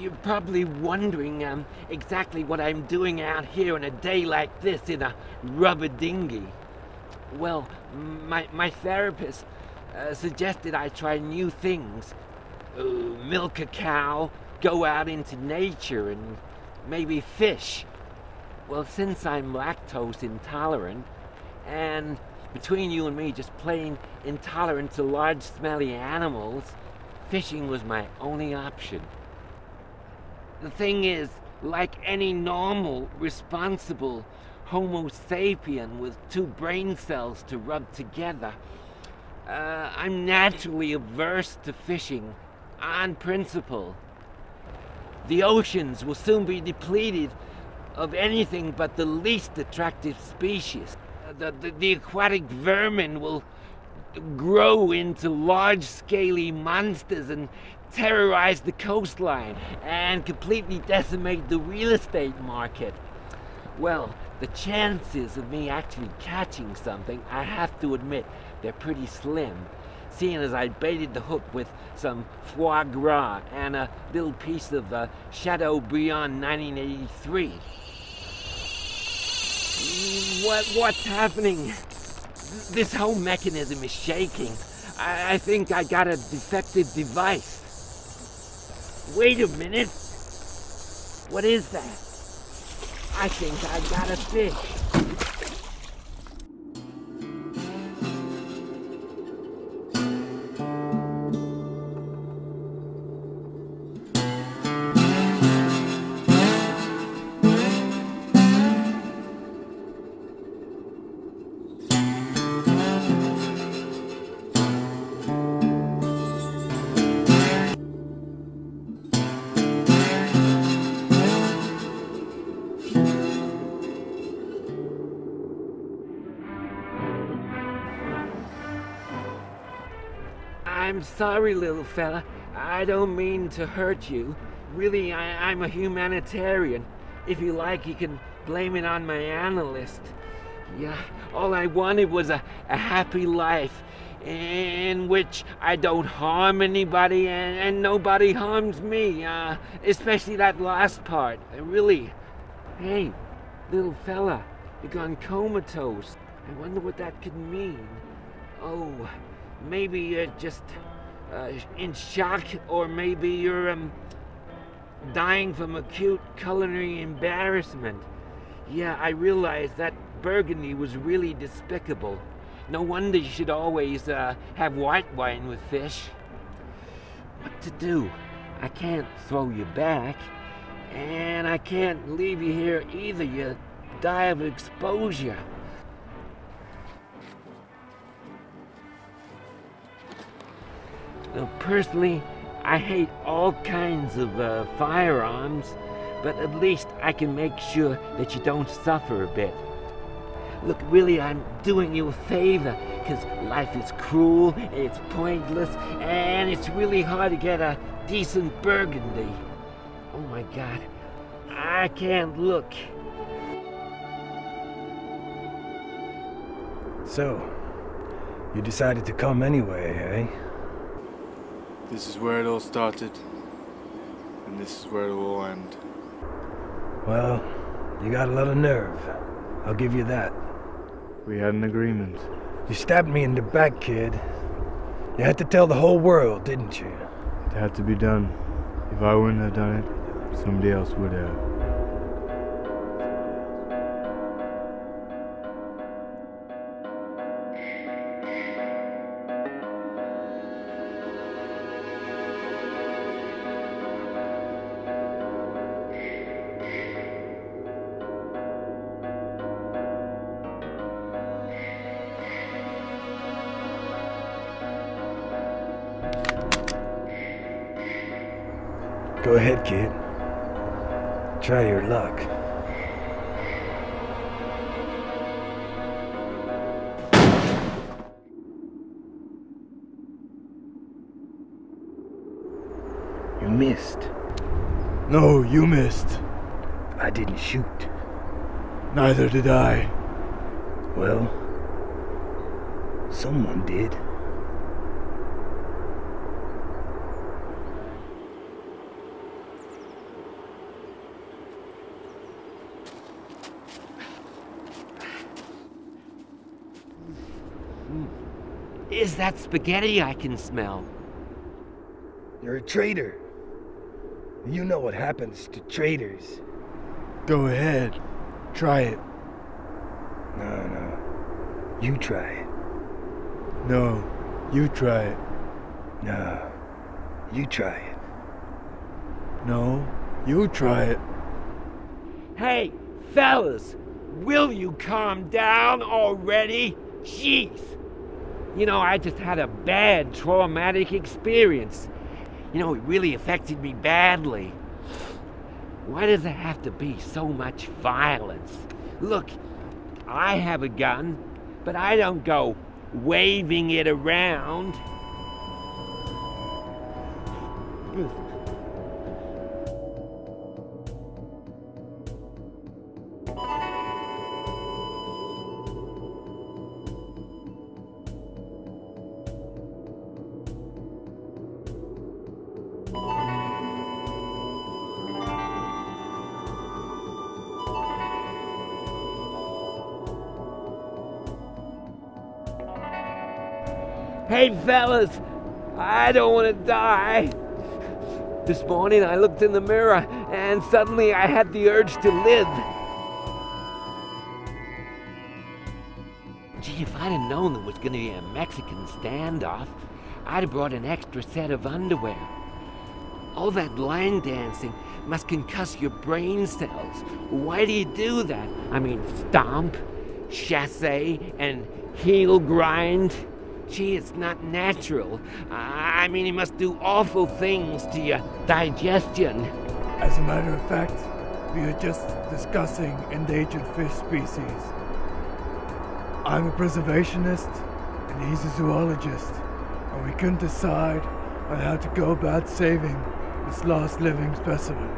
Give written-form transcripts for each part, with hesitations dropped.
You're probably wondering exactly what I'm doing out here on a day like this in a rubber dinghy. Well, my therapist suggested I try new things. Milk a cow, go out into nature, and maybe fish. Well, since I'm lactose intolerant, and between you and me, just plain intolerant to large smelly animals, fishing was my only option. The thing is, like any normal, responsible Homo sapien with two brain cells to rub together, I'm naturally averse to fishing on principle. The oceans will soon be depleted of anything but the least attractive species. The aquatic vermin will grow into large scaly monsters and terrorize the coastline and completely decimate the real estate market. Well, the chances of me actually catching something, I have to admit, they're pretty slim, seeing as I baited the hook with some foie gras and a little piece of Chateaubriand 1983. What's happening? This whole mechanism is shaking. I think I got a defective device. Wait a minute. What is that? I think I got a fish. I'm sorry, little fella. I don't mean to hurt you. Really, I'm a humanitarian. If you like, you can blame it on my analyst. Yeah, all I wanted was a happy life in which I don't harm anybody and nobody harms me. Especially that last part. Really. Hey, little fella, you're gone comatose. I wonder what that could mean. Oh, maybe you're just in shock, or maybe you're dying from acute culinary embarrassment. Yeah, I realize that burgundy was really despicable. No wonder you should always have white wine with fish. What to do? I can't throw you back, and I can't leave you here either. You die of exposure. Now, personally, I hate all kinds of firearms, but at least I can make sure that you don't suffer a bit. Look, really, I'm doing you a favor, because life is cruel, it's pointless, and it's really hard to get a decent burgundy. Oh my God, I can't look. So, you decided to come anyway, eh? This is where it all started, and this is where it will all end. Well, you got a lot of nerve. I'll give you that. We had an agreement. You stabbed me in the back, kid. You had to tell the whole world, didn't you? It had to be done. If I wouldn't have done it, somebody else would have. Go ahead, kid. Try your luck. You missed. No, you missed. I didn't shoot. Neither did I. Well, someone did. is that spaghetti I can smell? You're a traitor. You know what happens to traitors. Go ahead. Try it. No. You try it. No, you try it. No. You try it. No, you try it. Hey, fellas, will you calm down already? Jeez. You know, I just had a bad traumatic experience. You know, it really affected me badly. Why does there have to be so much violence? Look, I have a gun, but I don't go waving it around. Hey fellas, I don't want to die. This morning I looked in the mirror and suddenly I had the urge to live. Gee, if I'd have known there was going to be a Mexican standoff, I'd have brought an extra set of underwear. All that line dancing must concuss your brain cells. Why do you do that? I mean, stomp, chasse, and heel grind. Gee, it's not natural. I mean, it must do awful things to your digestion. As a matter of fact, we are just discussing endangered fish species. I'm a preservationist, and he's a zoologist, and we couldn't decide on how to go about saving this lost living specimen.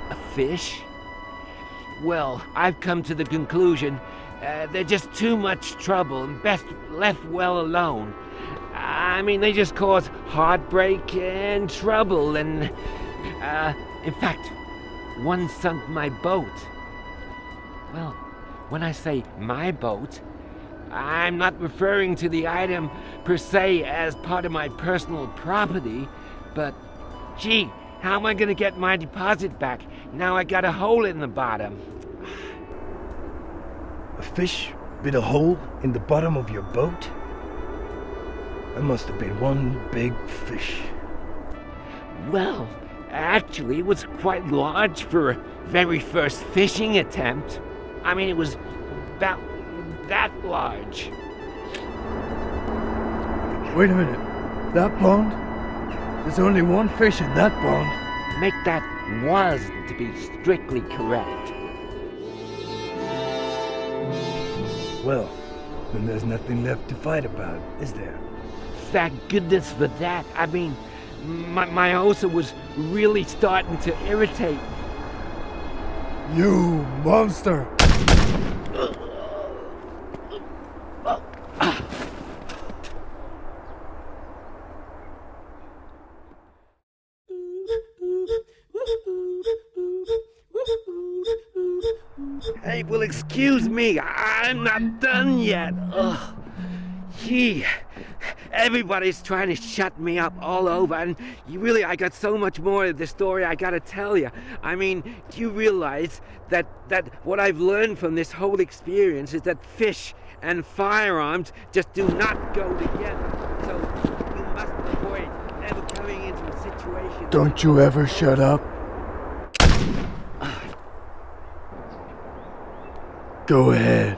A fish? Well, I've come to the conclusion they're just too much trouble and best left well alone. I mean, they just cause heartbreak and trouble and, in fact, one sunk my boat. Well, when I say my boat, I'm not referring to the item per se as part of my personal property, but gee, how am I gonna get my deposit back? Now I got a hole in the bottom. A fish bit a hole in the bottom of your boat? That must have been one big fish. Well, actually, it was quite large for a very first fishing attempt. I mean, it was about that large. Wait a minute. That pond? There's only one fish in that pond. Make that was to be strictly correct. Well, then there's nothing left to fight about, is there? Thank goodness for that. I mean, my ulcer was really starting to irritate. You monster! Hey, well, excuse me, I'm not done yet. Ugh. Gee, everybody's trying to shut me up all over, and I got so much more of the story I gotta tell you. I mean, do you realize that what I've learned from this whole experience is that fish and firearms just do not go together. So you must avoid ever coming into a situation. Don't you ever shut up? Go ahead.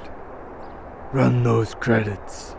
Run those credits.